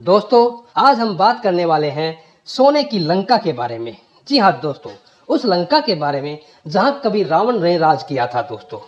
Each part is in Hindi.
दोस्तों, आज हम बात करने वाले हैं सोने की लंका के बारे में। जी हाँ दोस्तों, उस लंका के बारे में जहां कभी रावण ने राज किया था दोस्तों,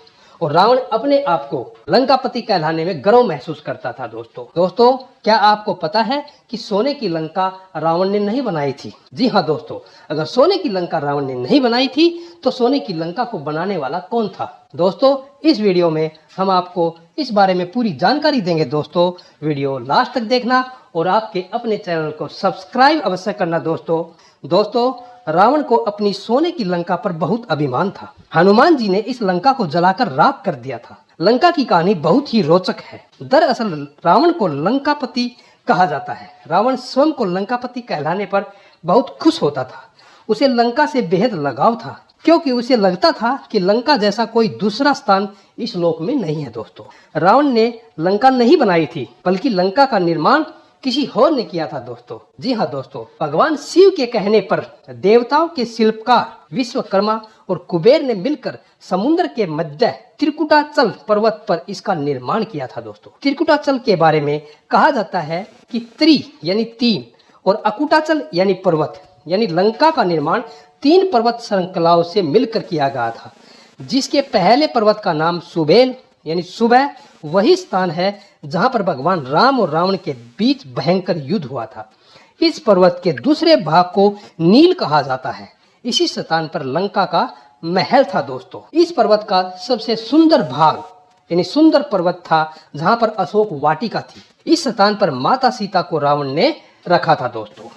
और रावण अपने आप को लंकापति कहलाने में गर्व महसूस करता था दोस्तों, क्या आपको पता है कि सोने की लंका रावण ने नहीं बनाई थी? जी हाँ दोस्तों, अगर सोने की लंका रावण ने नहीं बनाई थी तो सोने की लंका को बनाने वाला कौन था? दोस्तों, इस वीडियो में हम आपको इस बारे में पूरी जानकारी देंगे दोस्तों। वीडियो लास्ट तक देखना और आपके अपने चैनल को सब्सक्राइब अवश्य करना दोस्तों, रावण को अपनी सोने की लंका पर बहुत अभिमान था। हनुमान जी ने इस लंका को जलाकर राख कर दिया था। लंका की कहानी बहुत ही रोचक है। दरअसल रावण को लंकापति कहा जाता है। रावण स्वयं को लंकापति कहलाने पर बहुत खुश होता था। उसे लंका से बेहद लगाव था, क्योंकि उसे लगता था कि लंका जैसा कोई दूसरा स्थान इस लोक में नहीं है दोस्तों। रावण ने लंका नहीं बनाई थी, बल्कि लंका का निर्माण किसी और ने किया था दोस्तों। जी हाँ दोस्तों, भगवान शिव के कहने पर देवताओं के शिल्पकार विश्वकर्मा और कुबेर ने मिलकर समुद्र के मध्य त्रिकुटाचल पर्वत पर इसका निर्माण किया था दोस्तों। त्रिकुटाचल के बारे में कहा जाता है कि त्रि यानी तीन और अकुटाचल यानी पर्वत, यानी लंका का निर्माण 3 पर्वत श्रृंखलाओं से मिलकर किया गया था, जिसके पहले पर्वत का नाम सुबेल यानी सुबह वही स्थान है जहां पर भगवान राम और रावण के बीच भयंकर युद्ध हुआ था। इस पर्वत के दूसरे भाग को नील कहा जाता है। इसी स्थान पर लंका का महल था दोस्तों। इस पर्वत का सबसे सुंदर भाग यानी सुंदर पर्वत था जहां पर अशोक वाटिका थी। इस स्थान पर माता सीता को रावण ने रखा था दोस्तों।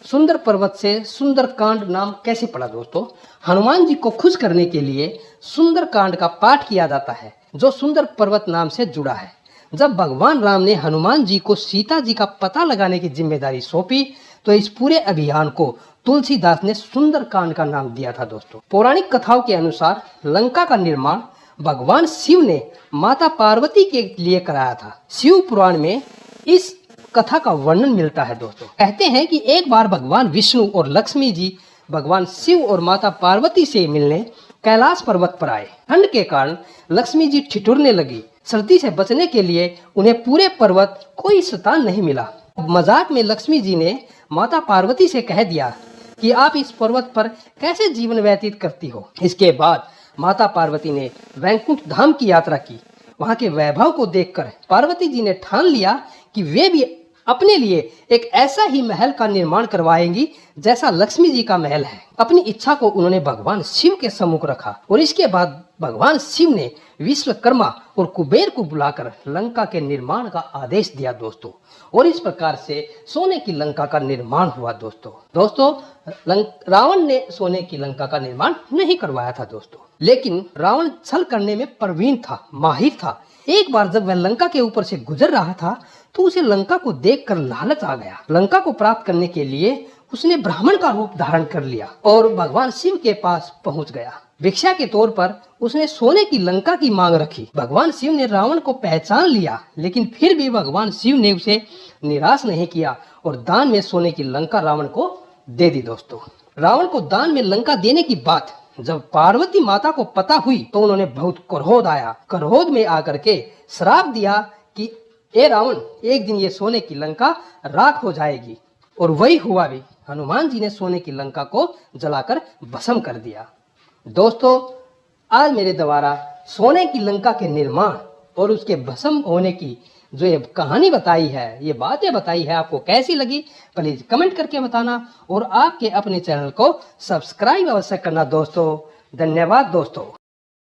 सुंदर पर्वत से सुंदरकांड नाम कैसे पड़ा दोस्तों? हनुमान जी को खुश करने के लिए सुंदरकांड का पाठ किया जाता है, जो सुंदर पर्वत नाम से जुड़ा है। जब भगवान राम ने हनुमान जी को सीता जी का पता लगाने की जिम्मेदारी सौंपी तो इस पूरे अभियान को तुलसीदास ने सुंदरकांड का नाम दिया था दोस्तों। पौराणिक कथाओं के अनुसार लंका का निर्माण भगवान शिव ने माता पार्वती के लिए कराया था। शिव पुराण में इस कथा का वर्णन मिलता है दोस्तों। कहते हैं कि एक बार भगवान विष्णु और लक्ष्मी जी भगवान शिव और माता पार्वती से मिलने कैलाश पर्वत पर आए। ठंड के कारण लक्ष्मी जी ठिठुरने लगी। सर्दी से बचने के लिए उन्हें पूरे पर्वत कोई स्थान नहीं मिला। मजाक में लक्ष्मी जी ने माता पार्वती से कह दिया कि आप इस पर्वत पर कैसे जीवन व्यतीत करती हो। इसके बाद माता पार्वती ने वैकुंठ धाम की यात्रा की। वहां के वैभव को देखकर पार्वती जी ने ठान लिया कि वे भी अपने लिए एक ऐसा ही महल का निर्माण करवाएंगी जैसा लक्ष्मी जी का महल है। अपनी इच्छा को उन्होंने भगवान शिव के सम्मुख रखा और इसके बाद भगवान शिव ने विश्वकर्मा और कुबेर को बुलाकर लंका के निर्माण का आदेश दिया दोस्तों। और इस प्रकार से सोने की लंका का निर्माण हुआ दोस्तों। रावण ने सोने की लंका का निर्माण नहीं करवाया था दोस्तों, लेकिन रावण छल करने में प्रवीण था, माहिर था। एक बार जब वह लंका के ऊपर से गुजर रहा था तो उसे लंका को देखकर लालच आ गया। लंका को प्राप्त करने के लिए उसने ब्राह्मण का रूप धारण कर लिया और भगवान शिव के पास पहुंच गया। भिक्षा के तौर पर उसने सोने की लंका की मांग रखी। भगवान शिव ने रावण को पहचान लिया, लेकिन फिर भी भगवान शिव ने उसे निराश नहीं किया और दान में सोने की लंका रावण को दे दी दोस्तों। रावण को दान में लंका देने की बात जब पार्वती माता को पता हुई तो उन्होंने बहुत क्रोध आया। क्रोध में आकर के श्राप दिया कि ए रावण, एक दिन ये सोने की लंका राख हो जाएगी। और वही हुआ भी। हनुमान जी ने सोने की लंका को जलाकर भस्म कर दिया। दोस्तों, आज मेरे द्वारा सोने की लंका के निर्माण और उसके भस्म होने की जो ये कहानी बताई है, ये बातें बताई है, आपको कैसी लगी प्लीज कमेंट करके बताना और आपके अपने चैनल को सब्सक्राइब अवश्य करना दोस्तों। धन्यवाद दोस्तों।